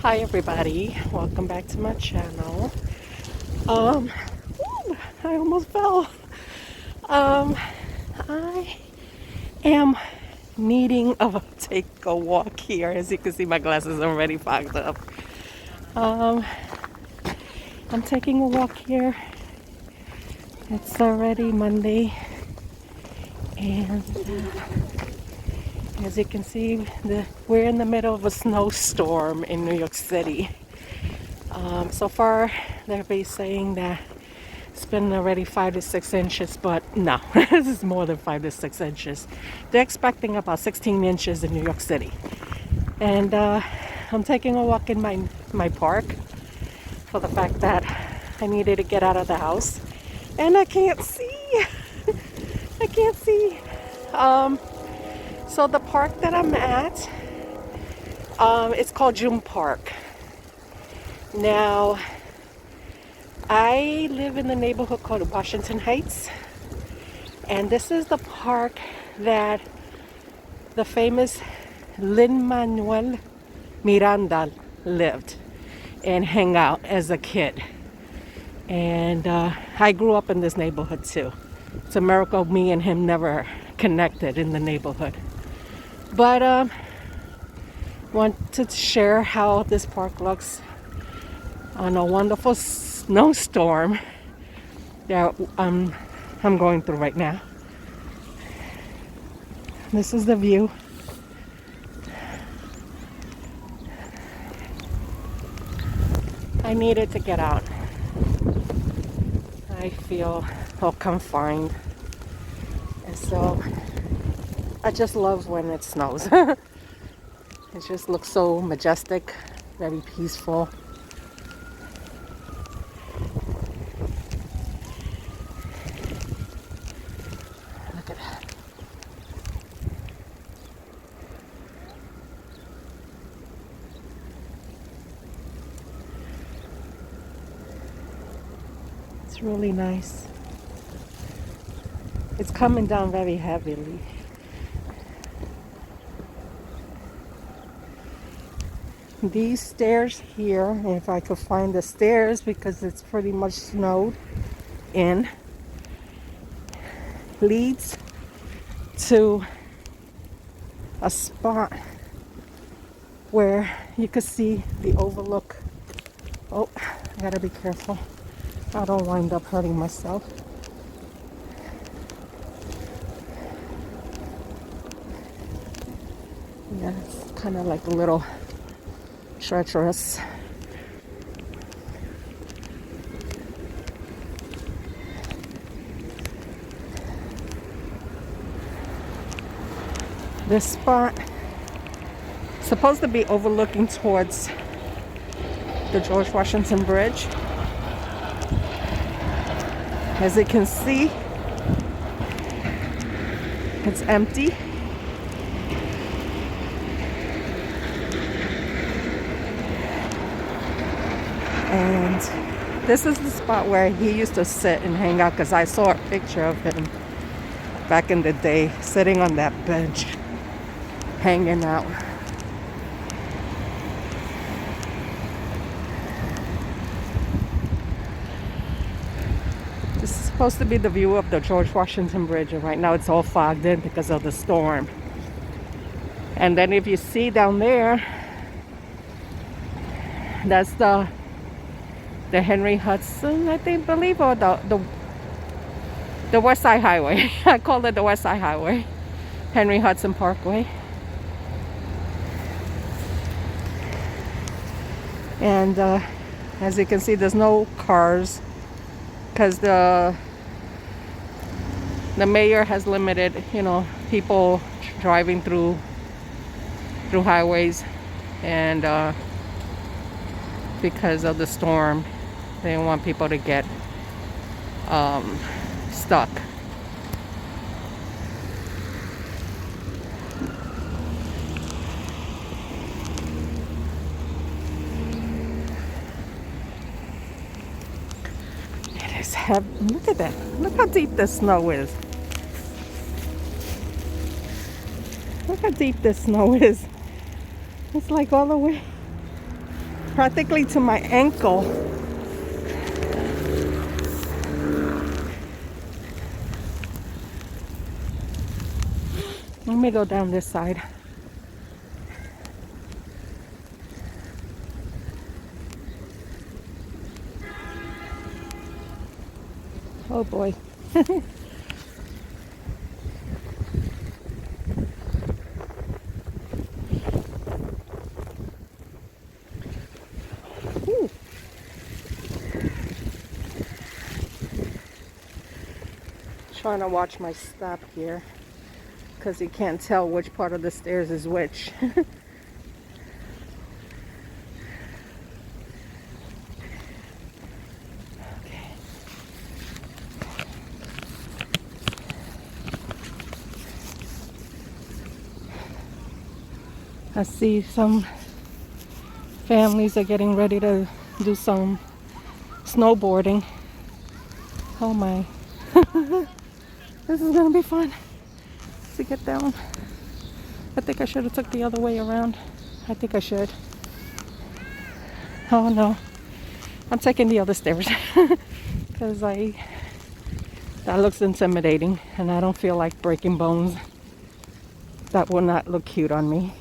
Hi everybody, welcome back to my channel. Um, I almost fell. Um, I am needing to take a walk here. As you can see, my glasses are already fogged up. Um, I'm taking a walk here. It's already Monday, and as you can see, we're in the middle of a snowstorm in New York City. So far, they're saying that it's been already 5 to 6 inches, but no, this is more than 5 to 6 inches. They're expecting about 16 inches in New York City. And I'm taking a walk in my park for the fact that I needed to get out of the house. And I can't see. I can't see. So the park that I'm at, it's called J.HoodPark. Now, I live in the neighborhood called Washington Heights, and this is the park that the famous Lin-Manuel Miranda lived and hang out as a kid. And I grew up in this neighborhood too. It's a miracle me and him never connected in the neighborhood. But wanted to share how this park looks on a wonderful snowstorm that I'm going through right now. This is the view. I needed to get out. I feel all confined. And so I just love when it snows. It just looks so majestic, very peaceful. Look at that. It's really nice. It's coming down very heavily. These stairs here, if I could find the stairs because it's pretty much snowed in, leads to a spot where you could see the overlook. Oh, I gotta be careful. I don't wind up hurting myself. Yeah, it's kind of like a little treacherous. This spot is supposed to be overlooking towards the George Washington Bridge. As you can see, it's empty. And this is the spot where he used to sit and hang out, because I saw a picture of him back in the day sitting on that bench, hanging out. This is supposed to be the view of the George Washington Bridge, and right now it's all fogged in because of the storm. And then if you see down there, that's the Henry Hudson, I believe, or the West Side Highway. I call it the West Side Highway, Henry Hudson Parkway. And as you can see, there's no cars because the mayor has limited, people driving through highways, and because of the storm, they don't want people to get stuck. It is heavy. Look at that. Look how deep the snow is. Look how deep the snow is. It's like all the way practically to my ankle. Let me go down this side. Oh boy. Ooh. Trying to watch my step here because you can't tell which part of the stairs is which. I see some families are getting ready to do some snowboarding. Oh my. This is gonna be fun to get down. I think I should have took the other way around. I think I should. Oh no. I'm taking the other stairs because that looks intimidating and I don't feel like breaking bones. That will not look cute on me.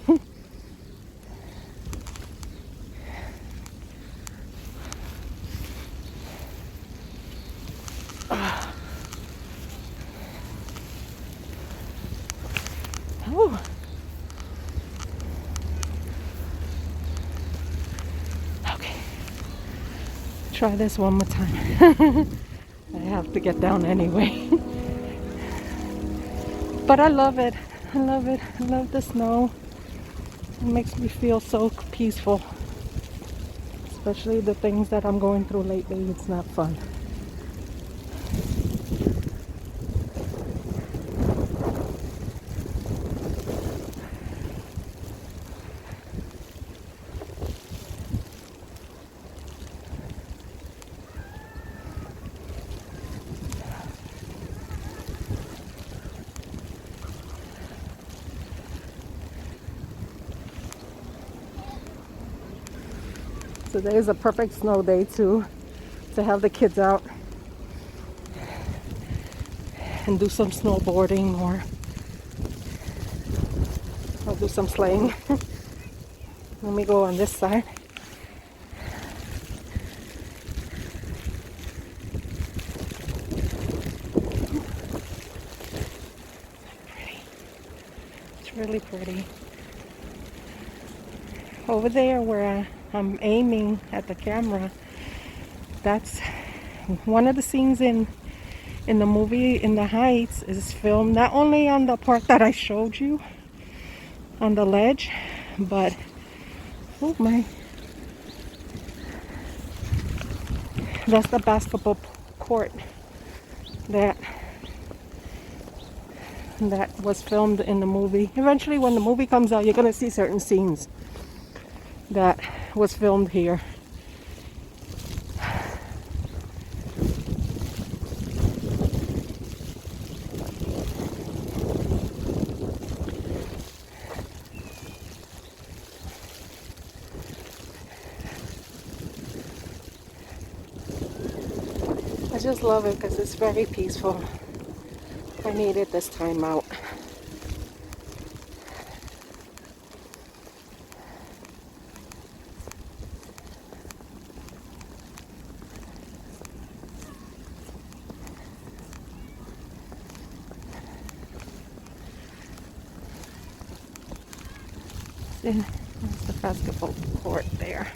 Oh. Okay. Try this one more time. I have to get down anyway. But I love it. I love it. I love the snow. It makes me feel so peaceful. Especially the things that I'm going through lately. It's not fun. Today is a perfect snow day to have the kids out and do some snowboarding or do some sleighing. Let me go on this side. Pretty. It's really pretty. Over there where I'm aiming at the camera, that's one of the scenes in the movie In the Heights is filmed not only on the part that I showed you on the ledge, but oh my, that's the basketball court that was filmed in the movie. Eventually when the movie comes out, you're gonna see certain scenes that was filmed here. I just love it because it's very peaceful. I need it this time out. There's the basketball court there.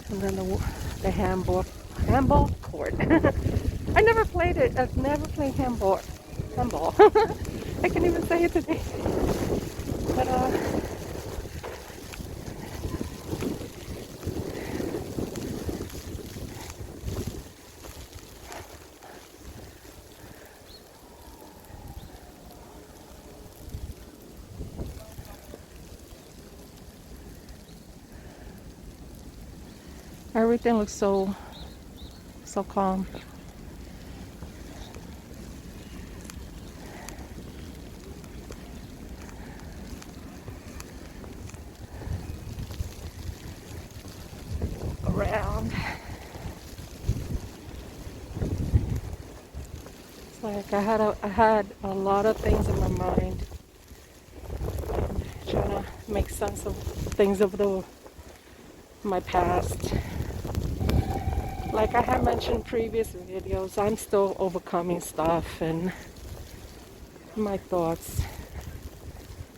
And then the handball court. I never played it. I've never played handball. I can't even say it today. But everything looks so calm. Like I had a lot of things in my mind, and trying to make sense of things of my past. Like I had mentioned previous videos, I'm still overcoming stuff, and my thoughts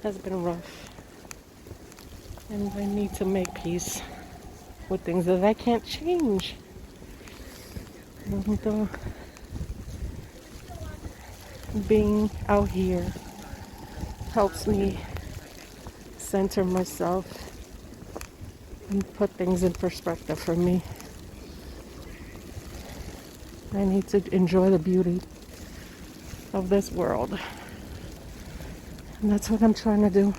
has been rough, and I need to make peace with things that I can't change. And being out here helps me center myself and put things in perspective for me. I need to enjoy the beauty of this world. And that's what I'm trying to do.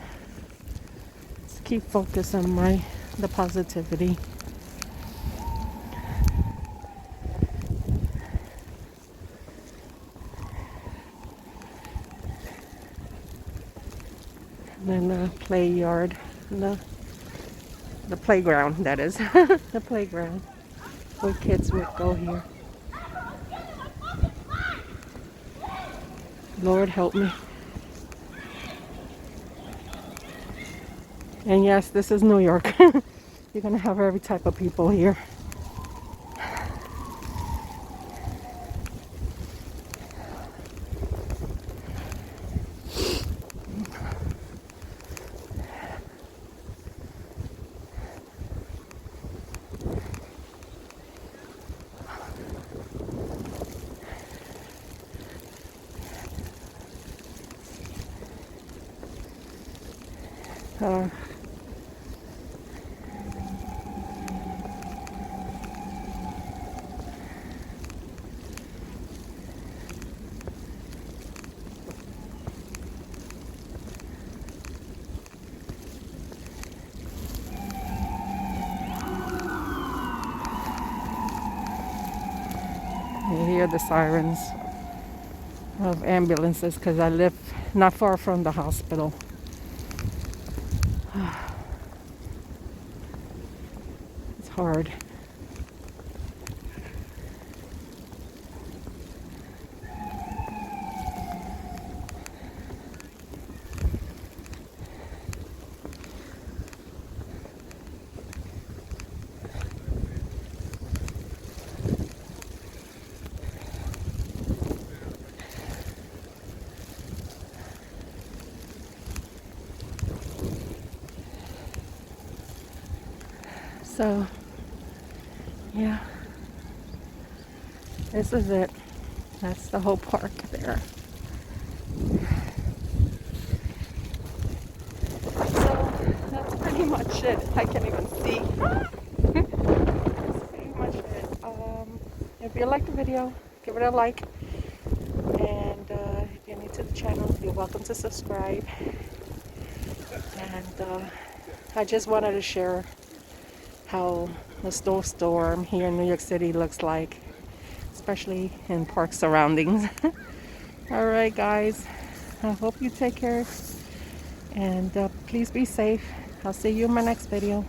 Just keep focused on the positivity. And then the play yard, the playground, that is. The playground where kids would go here. Lord help me. And yes, this is New York. You're gonna have every type of people here. Uh, you hear the sirens of ambulances because I live not far from the hospital. It's hard. So, yeah, this is it. That's the whole park there. So, that's pretty much it. I can't even see. That's pretty much it. If you like the video, give it a like. And if you're new to the channel, you're welcome to subscribe. And I just wanted to share how the snowstorm here in New York City looks like, especially in park surroundings. Alright guys, I hope you take care, and please be safe. I'll see you in my next video.